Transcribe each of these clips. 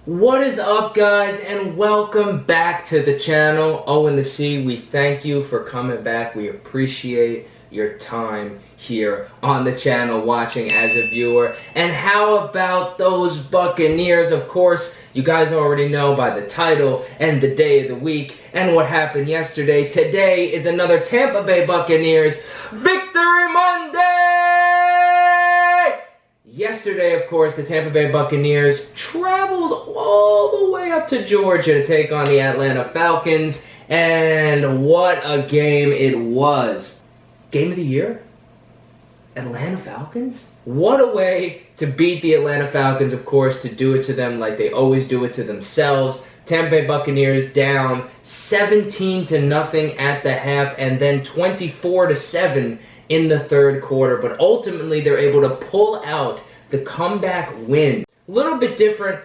What is up, guys, and welcome back to the channel. O and the C, we thank you for coming back. We appreciate your time here on the channel watching as a viewer. And how about those Buccaneers? Of course, you guys already know by the title and the day of the week and what happened yesterday. Today is another Tampa Bay Buccaneers Victory Monday! Yesterday, of course, the Tampa Bay Buccaneers traveled all the way up to Georgia to take on the Atlanta Falcons, and what a game it was. Game of the year? Atlanta Falcons? What a way to beat the Atlanta Falcons, of course, to do it to them like they always do it to themselves. Tampa Bay Buccaneers down 17-0 at the half, and then 24-7 in the third quarter, but ultimately they're able to pull out the comeback win. A little bit different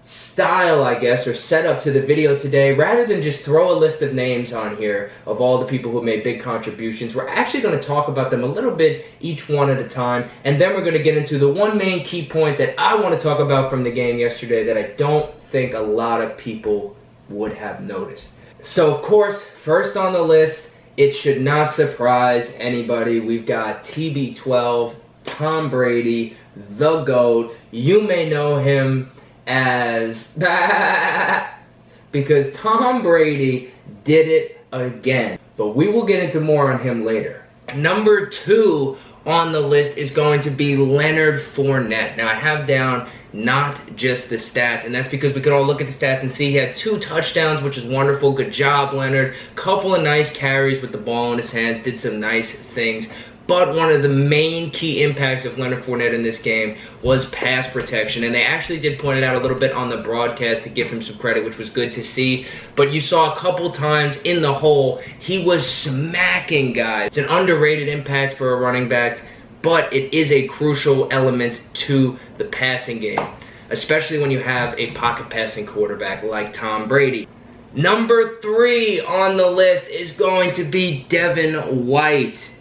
style, I guess, or setup to the video today. Rather than just throw a list of names on here of all the people who made big contributions, we're actually going to talk about them a little bit each one at a time, and then we're going to get into the one main key point that I want to talk about from the game yesterday that I don't think a lot of people would have noticed. So, of course, first on the list, it should not surprise anybody. We've got TB12, Tom Brady, the GOAT. You may know him as because Tom Brady did it again. But we will get into more on him later. Number 2 on the list is going to be Leonard Fournette. Now, I have down not just the stats, and that's because we could all look at the stats and see he had 2 touchdowns, which is wonderful. Good job, Leonard. Couple of nice carries with the ball in his hands, did some nice things. But one of the main key impacts of Leonard Fournette in this game was pass protection. And they actually did point it out a little bit on the broadcast to give him some credit, which was good to see. But you saw a couple times in the hole, he was smacking guys. It's an underrated impact for a running back, but it is a crucial element to the passing game, especially when you have a pocket passing quarterback like Tom Brady. Number 3 on the list is going to be Devin White.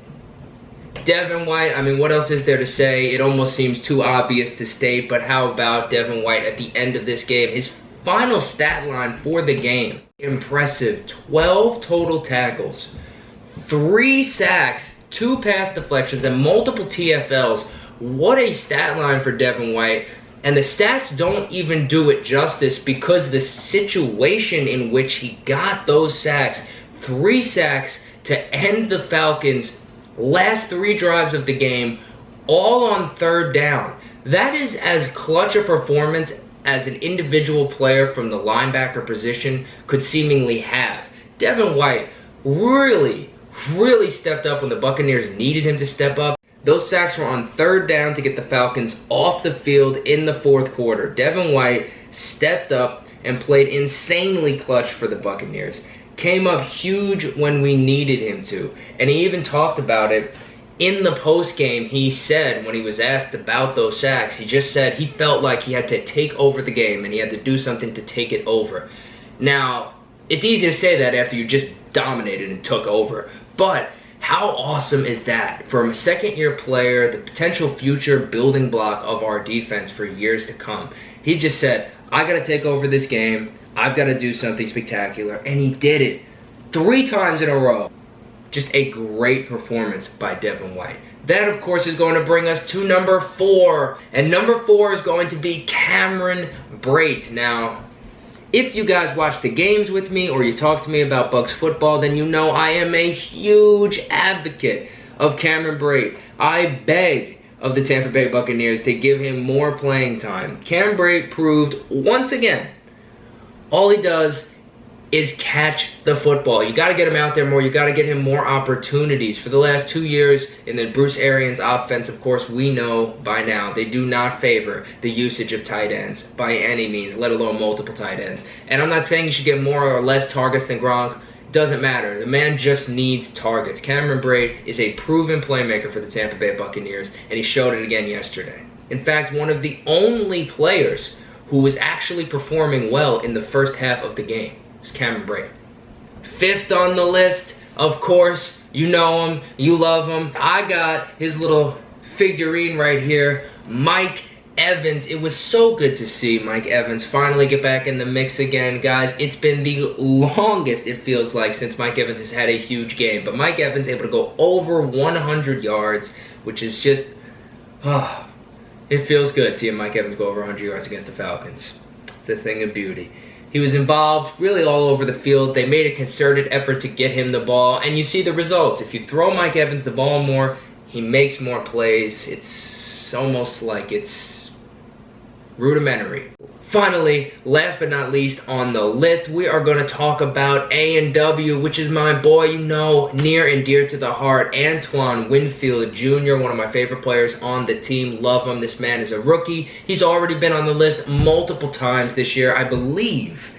Devin White, I mean, what else is there to say? It almost seems too obvious to state, but how about Devin White at the end of this game? His final stat line for the game, impressive. 12 total tackles, 3 sacks, 2 pass deflections, and multiple TFLs. What a stat line for Devin White. And the stats don't even do it justice because the situation in which he got those sacks, 3 sacks to end the Falcons' last 3 drives of the game, all on third down. That is as clutch a performance as an individual player from the linebacker position could seemingly have. Devin White really stepped up when the Buccaneers needed him to step up. Those sacks were on third down to get the Falcons off the field in the fourth quarter. Devin White stepped up and played insanely clutch for the Buccaneers. Came up huge when we needed him to. And he even talked about it in the post-game. He said, when he was asked about those sacks, he just said he felt like he had to take over the game and he had to do something to take it over. Now, it's easy to say that after you just dominated and took over. But how awesome is that? From a second-year player, the potential future building block of our defense for years to come. He just said, I got to take over this game. I've got to do something spectacular, and he did it 3 times in a row. Just a great performance by Devin White. That, of course, is going to bring us to number 4, and number 4 is going to be Cameron Brate. Now, if you guys watch the games with me or you talk to me about Bucs football, then you know I am a huge advocate of Cameron Brate. I beg of the Tampa Bay Buccaneers to give him more playing time. Cam Brate proved once again all he does is catch the football. You got to get him out there more. You got to get him more opportunities. For the last 2 years in the Bruce Arians offense, of course, we know by now they do not favor the usage of tight ends by any means, let alone multiple tight ends. And I'm not saying you should get more or less targets than Gronk. Doesn't matter. The man just needs targets. Cameron Brate is a proven playmaker for the Tampa Bay Buccaneers, and he showed it again yesterday. In fact, one of the only players who was actually performing well in the first half of the game is Cameron Brate. 5th on the list, of course, you know him, you love him. I got his little figurine right here, Mike Evans, it was so good to see Mike Evans finally get back in the mix again. Guys, it's been the longest, it feels like, since Mike Evans has had a huge game. But Mike Evans able to go over 100 yards, which is just, it feels good seeing Mike Evans go over 100 yards against the Falcons. It's a thing of beauty. He was involved really all over the field. They made a concerted effort to get him the ball, and you see the results. If you throw Mike Evans the ball more, he makes more plays. It's almost like it's rudimentary. Finally, last but not least on the list, we are going to talk about A&W, which is my boy, you know, near and dear to the heart, Antoine Winfield Jr., one of my favorite players on the team. Love him. This man is a rookie. He's already been on the list multiple times this year. I believe,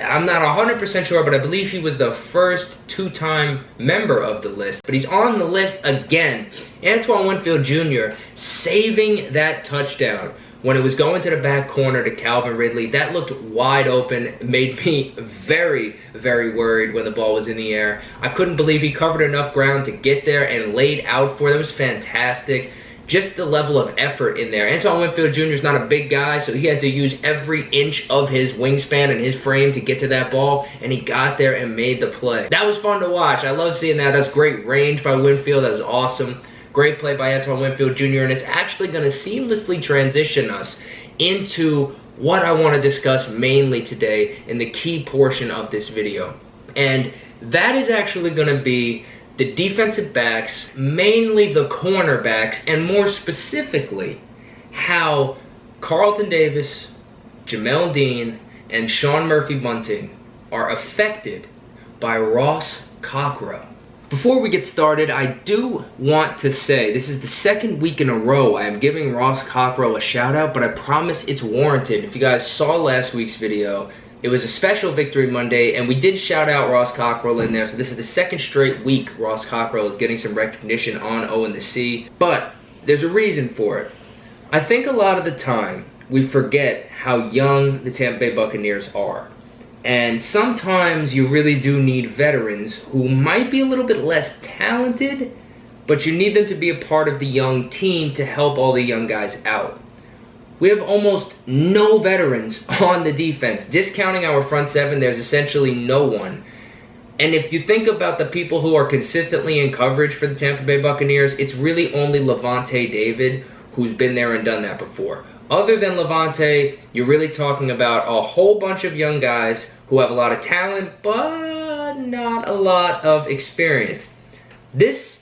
I'm not 100% sure, but I believe he was the first two-time member of the list. But he's on the list again. Antoine Winfield Jr. saving that touchdown when it was going to the back corner to Calvin Ridley. That looked wide open, made me very, very worried when the ball was in the air. I couldn't believe he covered enough ground to get there and laid out for it. It was fantastic. Just the level of effort in there. Antoine Winfield Jr. is not a big guy, so he had to use every inch of his wingspan and his frame to get to that ball, and he got there and made the play. That was fun to watch. I love seeing that. That's great range by Winfield. That was awesome. Great play by Antoine Winfield Jr., and it's actually going to seamlessly transition us into what I want to discuss mainly today in the key portion of this video. And that is actually going to be the defensive backs, mainly the cornerbacks, and more specifically, how Carlton Davis, Jamel Dean, and Sean Murphy-Bunting are affected by Ross Cockrell. Before we get started, I do want to say this is the second week in a row I am giving Ross Cockrell a shout out, but I promise it's warranted. If you guys saw last week's video, it was a special Victory Monday, and we did shout out Ross Cockrell in there, so this is the second straight week Ross Cockrell is getting some recognition on O and the C, but there's a reason for it. I think a lot of the time we forget how young the Tampa Bay Buccaneers are. And sometimes you really do need veterans who might be a little bit less talented, but you need them to be a part of the young team to help all the young guys out. We have almost no veterans on the defense. Discounting our front seven, there's essentially no one. And if you think about the people who are consistently in coverage for the Tampa Bay Buccaneers, it's really only Levante David who's been there and done that before. Other than Levante, you're really talking about a whole bunch of young guys who have a lot of talent, but not a lot of experience. This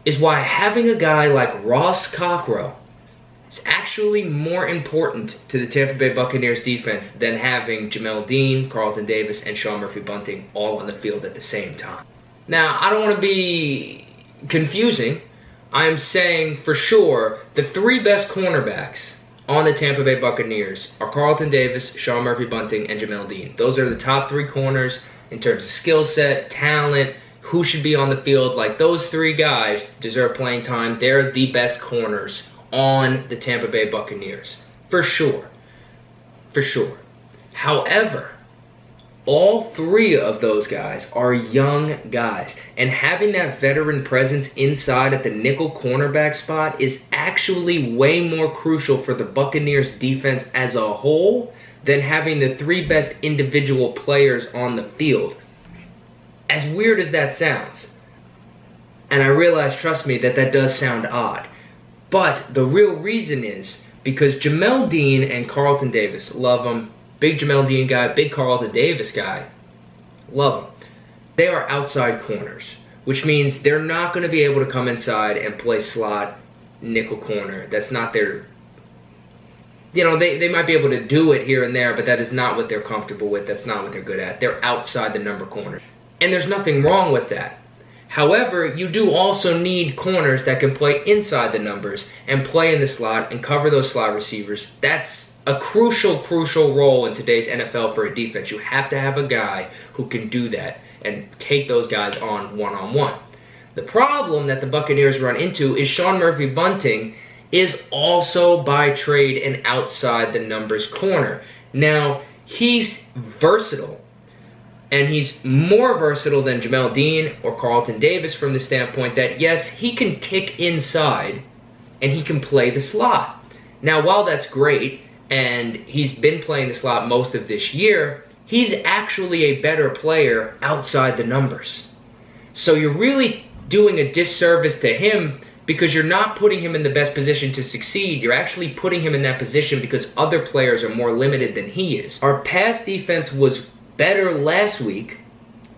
is why having a guy like Ross Cockrell is actually more important to the Tampa Bay Buccaneers defense than having Jamel Dean, Carlton Davis, and Sean Murphy-Bunting all on the field at the same time. Now, I don't want to be confusing. I'm saying for sure the three best cornerbacks on the Tampa Bay Buccaneers are Carlton Davis, Sean Murphy-Bunting, and Jamel Dean. Those are the top three corners in terms of skill set, talent, who should be on the field. Like, those three guys deserve playing time. They're the best corners on the Tampa Bay Buccaneers. For sure. For sure. However, all three of those guys are young guys, and having that veteran presence inside at the nickel cornerback spot is actually way more crucial for the Buccaneers defense as a whole than having the three best individual players on the field. As weird as that sounds, and I realize, trust me, that does sound odd, but the real reason is because Jamel Dean and Carlton Davis, love them. Big Jamel Dean guy, big Carlton Davis guy. Love them. They are outside corners, which means they're not going to be able to come inside and play slot nickel corner. That's not their... You know, they might be able to do it here and there, but that is not what they're comfortable with. That's not what they're good at. They're outside the number corner. And there's nothing wrong with that. However, you do also need corners that can play inside the numbers and play in the slot and cover those slot receivers. That's a crucial role in today's NFL for a defense. You have to have a guy who can do that and take those guys on one-on-one. The problem that the Buccaneers run into is Sean Murphy-Bunting is also by trade an outside the numbers corner. Now, he's versatile, and he's more versatile than Jamel Dean or Carlton Davis from the standpoint that, yes, he can kick inside and he can play the slot. Now, while that's great, and he's been playing the slot most of this year, he's actually a better player outside the numbers. So you're really doing a disservice to him because you're not putting him in the best position to succeed. You're actually putting him in that position because other players are more limited than he is. Our pass defense was better last week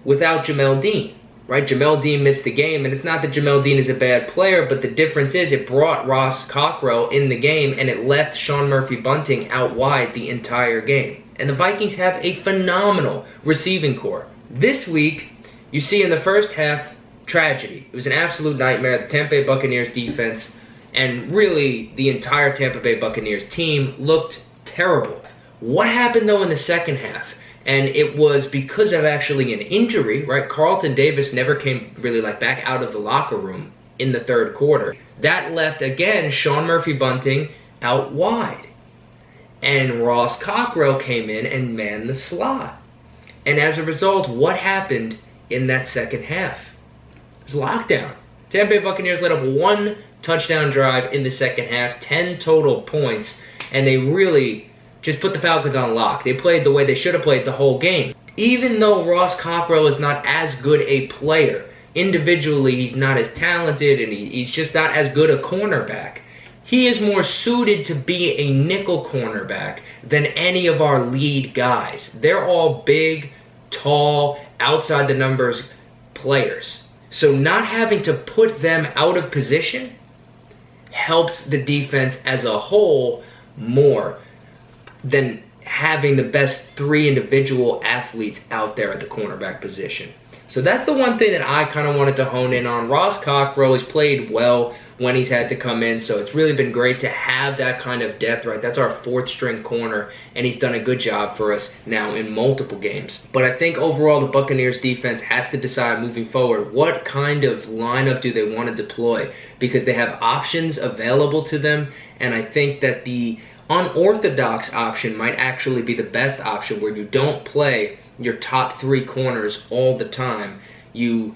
without Jamel Dean, right? Jamel Dean missed the game, and it's not that Jamel Dean is a bad player, but the difference is it brought Ross Cockrell in the game, and it left Sean Murphy-Bunting out wide the entire game. And the Vikings have a phenomenal receiving core. This week, you see in the first half, tragedy. It was an absolute nightmare. The Tampa Bay Buccaneers defense and really the entire Tampa Bay Buccaneers team looked terrible. What happened though in the second half? And it was because of actually an injury, right? Carlton Davis never came really back out of the locker room in the third quarter. That left again Sean Murphy-Bunting out wide. And Ross Cockrell came in and manned the slot. And as a result, what happened in that second half? It was lockdown. Tampa Bay Buccaneers let up one touchdown drive in the second half, 10 total points, and they really just put the Falcons on lock. They played the way they should have played the whole game. Even though Ross Cockrell is not as good a player, individually he's not as talented and he's just not as good a cornerback. He is more suited to be a nickel cornerback than any of our lead guys. They're all big, tall, outside the numbers players. So not having to put them out of position helps the defense as a whole more than having the best three individual athletes out there at the cornerback position. So that's the one thing that I kind of wanted to hone in on. Ross Cockrell has played well when he's had to come in, so it's really been great to have that kind of depth, right? That's our fourth string corner, and he's done a good job for us now in multiple games. But I think overall the Buccaneers defense has to decide moving forward what kind of lineup do they want to deploy, because they have options available to them, and I think that the unorthodox option might actually be the best option, where you don't play your top three corners all the time. You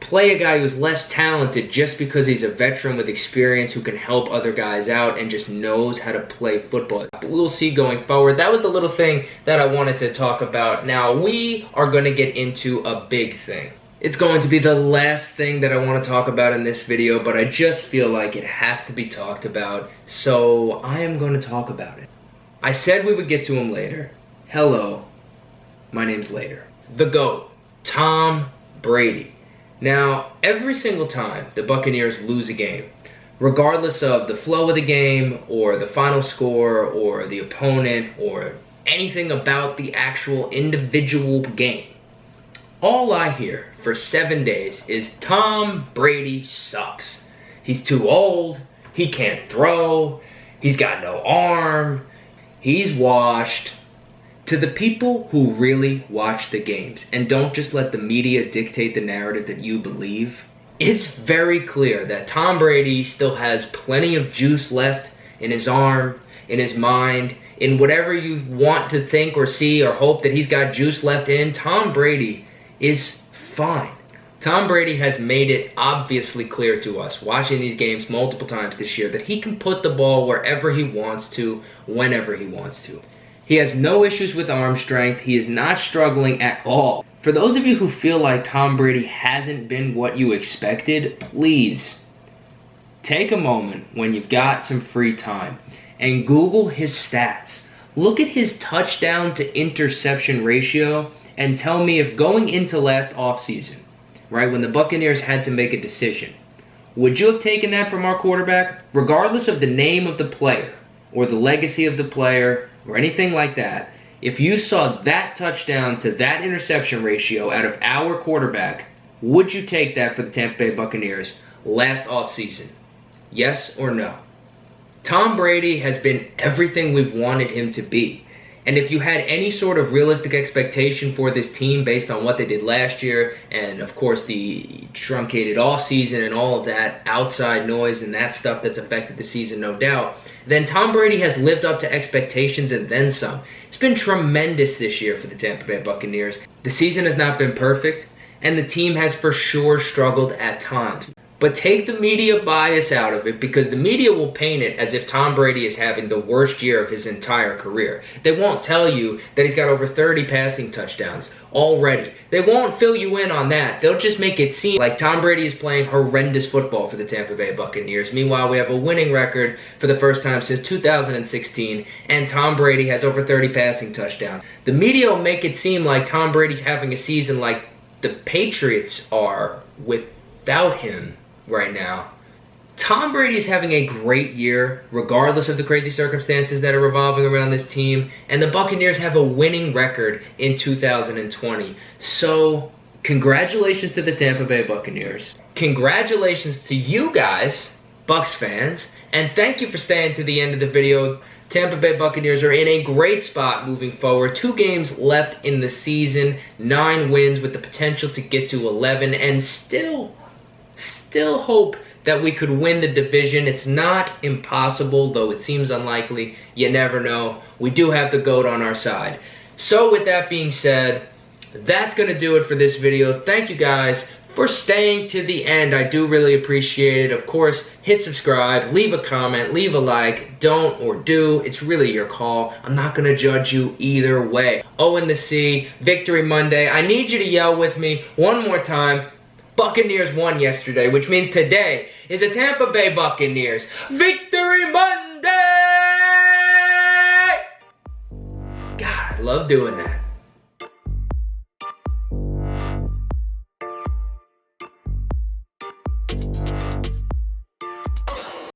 play a guy who's less talented just because he's a veteran with experience who can help other guys out and just knows how to play football. We'll see going forward. That was the little thing that I wanted to talk about. Now, we are going to get into a big thing. It's going to be the last thing that I want to talk about in this video, but I just feel like it has to be talked about, so I am going to talk about it. I said we would get to him later. Hello, my name's Later. The GOAT, Tom Brady. Now, every single time the Buccaneers lose a game, regardless of the flow of the game or the final score or the opponent or anything about the actual individual game, all I hear for 7 days is Tom Brady sucks. He's too old, he can't throw, he's got no arm, he's washed. To the people who really watch the games and don't just let the media dictate the narrative that you believe, it's very clear that Tom Brady still has plenty of juice left in his arm, in his mind, in whatever you want to think or see or hope that he's got juice left in. Tom Brady is fine. Tom Brady has made it obviously clear to us, watching these games multiple times this year, that he can put the ball wherever he wants to, whenever he wants to. He has no issues with arm strength. He is not struggling at all. For those of you who feel like Tom Brady hasn't been what you expected, please take a moment when you've got some free time and Google his stats. Look at his touchdown to interception ratio and tell me if going into last offseason, right, when the Buccaneers had to make a decision, would you have taken that from our quarterback? Regardless of the name of the player or the legacy of the player or anything like that, if you saw that touchdown to that interception ratio out of our quarterback, would you take that for the Tampa Bay Buccaneers last offseason? Yes or no? Tom Brady has been everything we've wanted him to be. And if you had any sort of realistic expectation for this team based on what they did last year, and of course the truncated offseason and all of that outside noise and that stuff that's affected the season, no doubt, then Tom Brady has lived up to expectations and then some. It's been tremendous this year for the Tampa Bay Buccaneers. The season has not been perfect, and the team has for sure struggled at times. But take the media bias out of it, because the media will paint it as if Tom Brady is having the worst year of his entire career. They won't tell you that he's got over 30 passing touchdowns already. They won't fill you in on that. They'll just make it seem like Tom Brady is playing horrendous football for the Tampa Bay Buccaneers. Meanwhile, we have a winning record for the first time since 2016, and Tom Brady has over 30 passing touchdowns. The media will make it seem like Tom Brady's having a season like the Patriots are without him right now. Tom Brady is having a great year, regardless of the crazy circumstances that are revolving around this team, and the Buccaneers have a winning record in 2020. So, congratulations to the Tampa Bay Buccaneers. Congratulations to you guys, Bucs fans, and thank you for staying to the end of the video. Tampa Bay Buccaneers are in a great spot moving forward. 2 games left in the season, 9 wins with the potential to get to 11, and still hope that we could win the division. It's not impossible, though it seems unlikely. You never know. We do have the GOAT on our side. So with that being said, that's going to do it for this video. Thank you guys for staying to the end. I do really appreciate it. Of course, hit subscribe, leave a comment, leave a like. Don't or do. It's really your call. I'm not going to judge you either way. O&C, Victory Monday. I need you to yell with me one more time. Buccaneers won yesterday, which means today is a Tampa Bay Buccaneers Victory Monday! God, I love doing that.